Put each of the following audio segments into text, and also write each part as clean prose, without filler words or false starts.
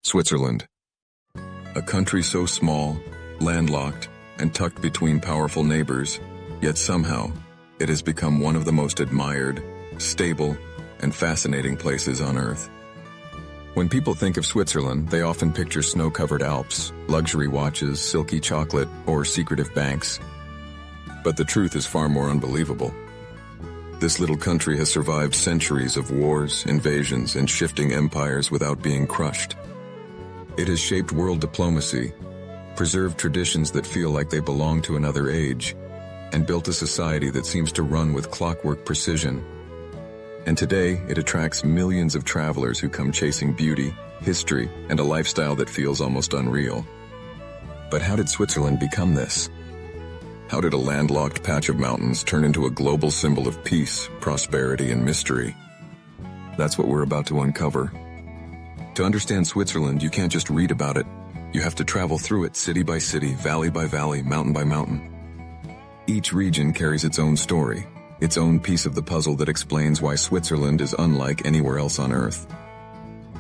Switzerland. A country so small, landlocked, and tucked between powerful neighbors, yet somehow it has become one of the most admired, stable, and fascinating places on Earth. When people think of Switzerland, they often picture snow-covered Alps, luxury watches, silky chocolate, or secretive banks. But the truth is far more unbelievable. This little country has survived centuries of wars, invasions, and shifting empires without being crushed. It has shaped world diplomacy, preserved traditions that feel like they belong to another age, and built a society that seems to run with clockwork precision. And today, it attracts millions of travelers who come chasing beauty, history, and a lifestyle that feels almost unreal. But how did Switzerland become this? How did a landlocked patch of mountains turn into a global symbol of peace, prosperity, and mystery? That's what we're about to uncover. To understand Switzerland, you can't just read about it. You have to travel through it city by city, valley by valley, mountain by mountain. Each region carries its own story, its own piece of the puzzle that explains why Switzerland is unlike anywhere else on Earth.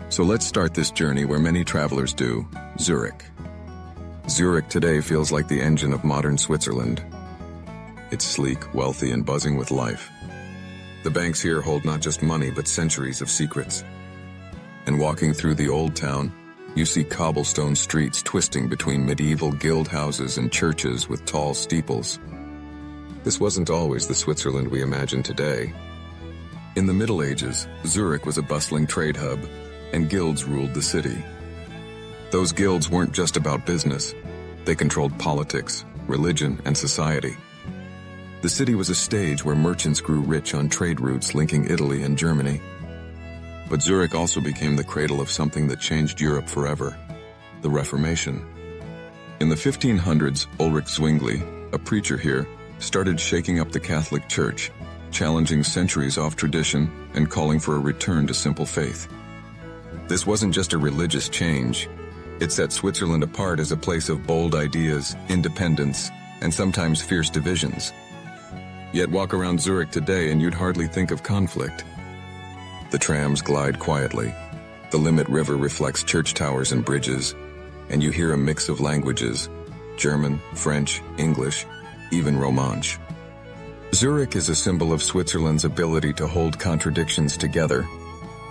So let's start this journey where many travelers do, Zurich. Zurich today feels like the engine of modern Switzerland. It's sleek, wealthy, and buzzing with life. The banks here hold not just money, but centuries of secrets. And walking through the old town, you see cobblestone streets twisting between medieval guild houses and churches with tall steeples. This wasn't always the Switzerland we imagine today. In the Middle Ages, Zurich was a bustling trade hub, and guilds ruled the city. Those guilds weren't just about business. They controlled politics, religion, and society. The city was a stage where merchants grew rich on trade routes linking Italy and Germany. But Zurich also became the cradle of something that changed Europe forever, the Reformation. In the 1500s, Ulrich Zwingli, a preacher here, started shaking up the Catholic Church, challenging centuries-old tradition and calling for a return to simple faith. This wasn't just a religious change. It set Switzerland apart as a place of bold ideas, independence, and sometimes fierce divisions. Yet walk around Zurich today and you'd hardly think of conflict. The trams glide quietly, the Limmat River reflects church towers and bridges, and you hear a mix of languages, German, French, English, even Romansh. Zurich is a symbol of Switzerland's ability to hold contradictions together.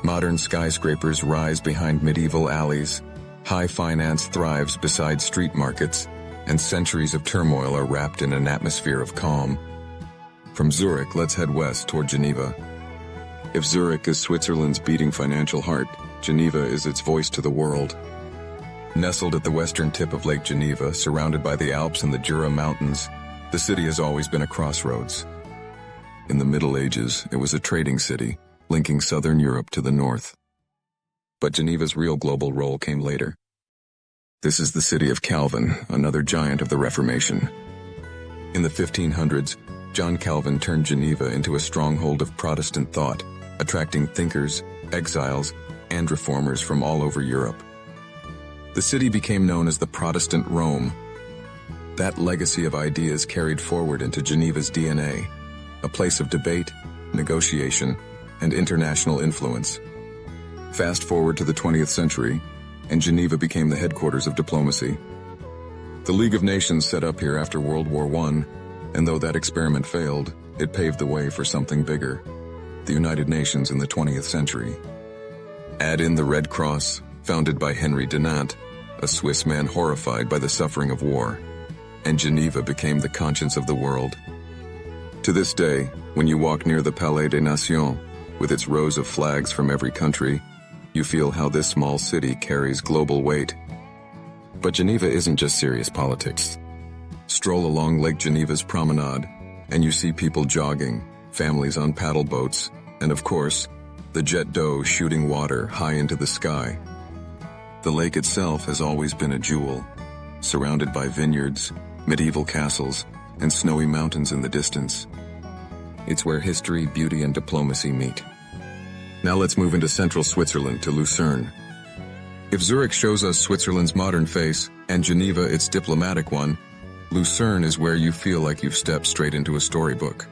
Modern skyscrapers rise behind medieval alleys, high finance thrives beside street markets, and centuries of turmoil are wrapped in an atmosphere of calm. From Zurich, let's head west toward Geneva. If Zurich is Switzerland's beating financial heart, Geneva is its voice to the world. Nestled at the western tip of Lake Geneva, surrounded by the Alps and the Jura Mountains, the city has always been a crossroads. In the Middle Ages, it was a trading city, linking southern Europe to the north. But Geneva's real global role came later. This is the city of Calvin, another giant of the Reformation. In the 1500s, John Calvin turned Geneva into a stronghold of Protestant thought, attracting thinkers, exiles, and reformers from all over Europe. The city became known as the Protestant Rome. That legacy of ideas carried forward into Geneva's DNA, a place of debate, negotiation, and international influence. Fast forward to the 20th century, and Geneva became the headquarters of diplomacy. The League of Nations set up here after World War I, and though that experiment failed, it paved the way for something bigger, the United Nations in the 20th century. Add in the Red Cross, founded by Henry Dunant, a Swiss man horrified by the suffering of war, and Geneva became the conscience of the world. To this day, when you walk near the Palais des Nations, with its rows of flags from every country, you feel how this small city carries global weight. But Geneva isn't just serious politics. Stroll along Lake Geneva's promenade, and you see people jogging, families on paddle boats, and of course, the jet d'eau shooting water high into the sky. The lake itself has always been a jewel, surrounded by vineyards, medieval castles, and snowy mountains in the distance. It's where history, beauty, and diplomacy meet. Now let's move into central Switzerland to Lucerne. If Zurich shows us Switzerland's modern face, and Geneva its diplomatic one, Lucerne is where you feel like you've stepped straight into a storybook.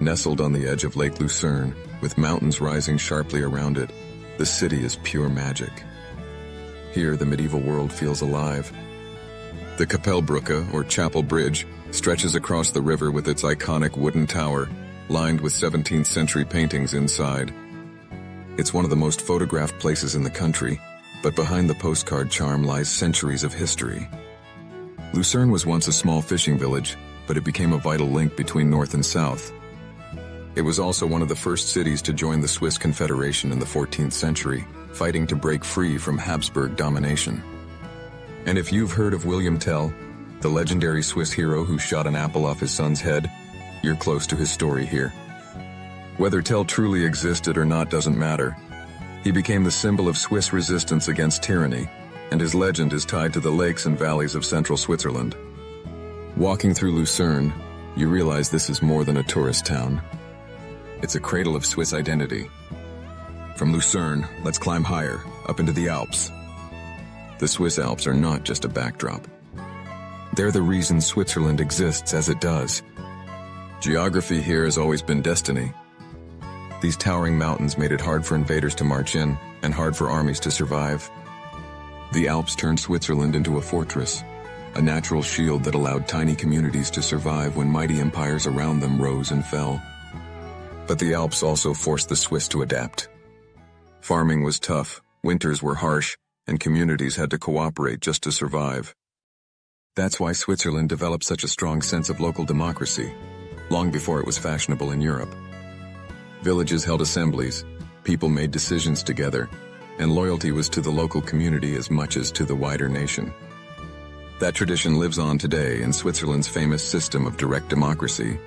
Nestled on the edge of Lake Lucerne, with mountains rising sharply around it, the city is pure magic. Here, the medieval world feels alive. The Kapellbrücke, or Chapel Bridge, stretches across the river with its iconic wooden tower, lined with 17th century paintings inside. It's one of the most photographed places in the country, but behind the postcard charm lies centuries of history. Lucerne was once a small fishing village, but it became a vital link between north and south. It was also one of the first cities to join the Swiss Confederation in the 14th century, fighting to break free from Habsburg domination. And if you've heard of William Tell, the legendary Swiss hero who shot an apple off his son's head, you're close to his story here. Whether Tell truly existed or not doesn't matter. He became the symbol of Swiss resistance against tyranny, and his legend is tied to the lakes and valleys of central Switzerland. Walking through Lucerne, you realize this is more than a tourist town. It's a cradle of Swiss identity. From Lucerne, let's climb higher, up into the Alps. The Swiss Alps are not just a backdrop. They're the reason Switzerland exists as it does. Geography here has always been destiny. These towering mountains made it hard for invaders to march in, and hard for armies to survive. The Alps turned Switzerland into a fortress, a natural shield that allowed tiny communities to survive when mighty empires around them rose and fell. But the Alps also forced the Swiss to adapt. Farming was tough, winters were harsh, and communities had to cooperate just to survive. That's why Switzerland developed such a strong sense of local democracy, long before it was fashionable in Europe. Villages held assemblies, people made decisions together, and loyalty was to the local community as much as to the wider nation. That tradition lives on today in Switzerland's famous system of direct democracy.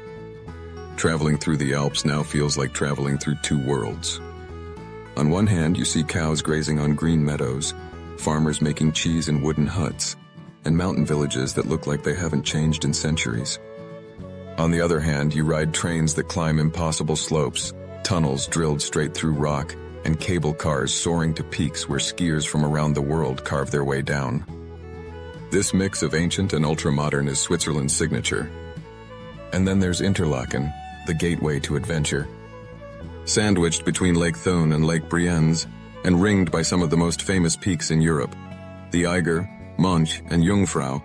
Traveling through the Alps now feels like traveling through two worlds. On one hand, you see cows grazing on green meadows, farmers making cheese in wooden huts, and mountain villages that look like they haven't changed in centuries. On the other hand, you ride trains that climb impossible slopes, tunnels drilled straight through rock, and cable cars soaring to peaks where skiers from around the world carve their way down. This mix of ancient and ultra-modern is Switzerland's signature. And then there's Interlaken, the gateway to adventure. Sandwiched between Lake Thun and Lake Brienz, and ringed by some of the most famous peaks in Europe, the Eiger, Mönch, and Jungfrau,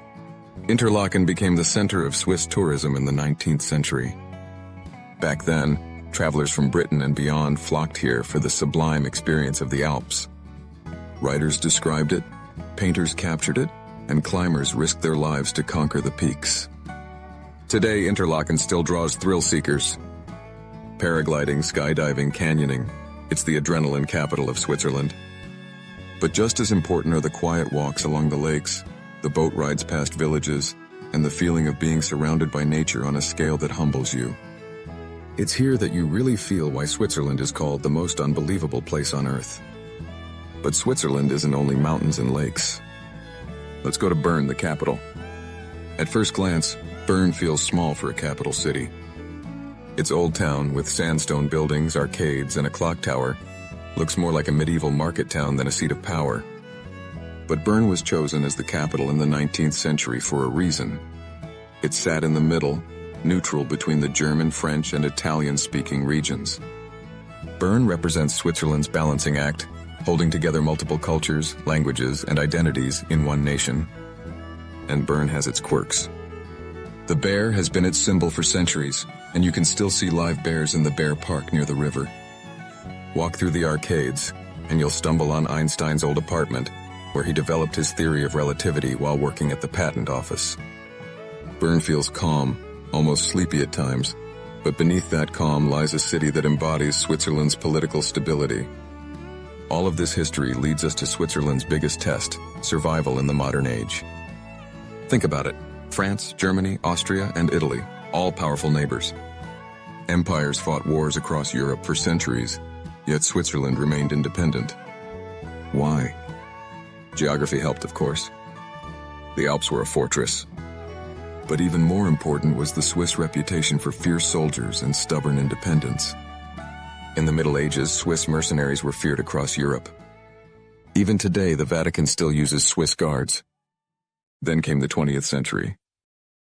Interlaken became the center of Swiss tourism in the 19th century. Back then, travelers from Britain and beyond flocked here for the sublime experience of the Alps. Writers described it, painters captured it, and climbers risked their lives to conquer the peaks. Today, Interlaken still draws thrill-seekers. Paragliding, skydiving, canyoning, it's the adrenaline capital of Switzerland. But just as important are the quiet walks along the lakes, the boat rides past villages, and the feeling of being surrounded by nature on a scale that humbles you. It's here that you really feel why Switzerland is called the most unbelievable place on Earth. But Switzerland isn't only mountains and lakes. Let's go to Bern, the capital. At first glance, Bern feels small for a capital city. Its old town, with sandstone buildings, arcades, and a clock tower, looks more like a medieval market town than a seat of power. But Bern was chosen as the capital in the 19th century for a reason. It sat in the middle, neutral between the German, French, and Italian-speaking regions. Bern represents Switzerland's balancing act, holding together multiple cultures, languages, and identities in one nation. And Bern has its quirks. The bear has been its symbol for centuries, and you can still see live bears in the Bear Park near the river. Walk through the arcades, and you'll stumble on Einstein's old apartment, where he developed his theory of relativity while working at the patent office. Bern feels calm, almost sleepy at times, but beneath that calm lies a city that embodies Switzerland's political stability. All of this history leads us to Switzerland's biggest test, survival in the modern age. Think about it. France, Germany, Austria, and Italy, all powerful neighbors. Empires fought wars across Europe for centuries, yet Switzerland remained independent. Why? Geography helped, of course. The Alps were a fortress. But even more important was the Swiss reputation for fierce soldiers and stubborn independence. In the Middle Ages, Swiss mercenaries were feared across Europe. Even today, the Vatican still uses Swiss guards. Then came the 20th century.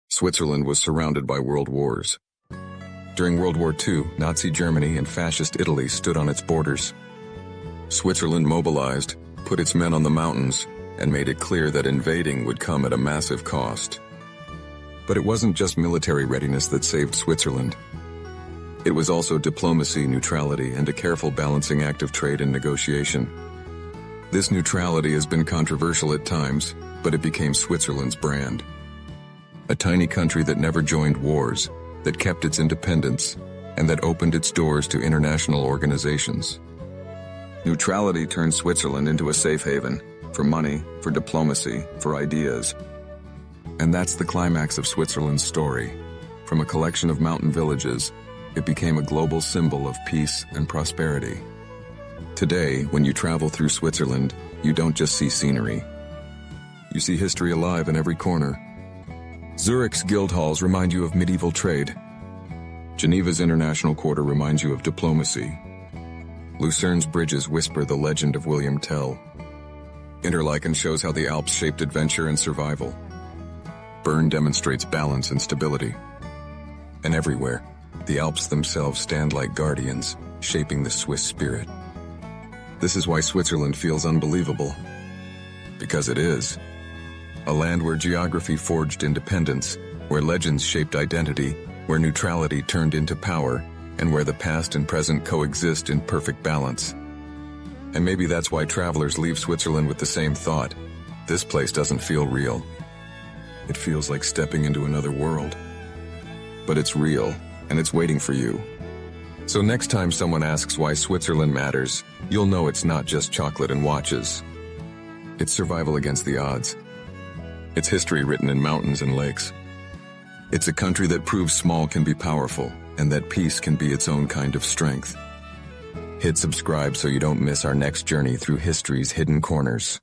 Switzerland was surrounded by world wars. During World War II, Nazi Germany and Fascist Italy stood on its borders. Switzerland mobilized, put its men on the mountains, and made it clear that invading would come at a massive cost. But it wasn't just military readiness that saved Switzerland. It was also diplomacy, neutrality, and a careful balancing act of trade and negotiation. This neutrality has been controversial at times, but it became Switzerland's brand. A tiny country that never joined wars, that kept its independence, and that opened its doors to international organizations. Neutrality turned Switzerland into a safe haven, for money, for diplomacy, for ideas. And that's the climax of Switzerland's story. From a collection of mountain villages, it became a global symbol of peace and prosperity. Today, when you travel through Switzerland, you don't just see scenery. You see history alive in every corner. Zurich's guild halls remind you of medieval trade. Geneva's International Quarter reminds you of diplomacy. Lucerne's bridges whisper the legend of William Tell. Interlaken shows how the Alps shaped adventure and survival. Bern demonstrates balance and stability. And everywhere, the Alps themselves stand like guardians, shaping the Swiss spirit. This is why Switzerland feels unbelievable. Because it is. A land where geography forged independence, where legends shaped identity, where neutrality turned into power, and where the past and present coexist in perfect balance. And maybe that's why travelers leave Switzerland with the same thought. This place doesn't feel real. It feels like stepping into another world. But it's real, and it's waiting for you. So next time someone asks why Switzerland matters, you'll know it's not just chocolate and watches. It's survival against the odds. It's history written in mountains and lakes. It's a country that proves small can be powerful, and that peace can be its own kind of strength. Hit subscribe so you don't miss our next journey through history's hidden corners.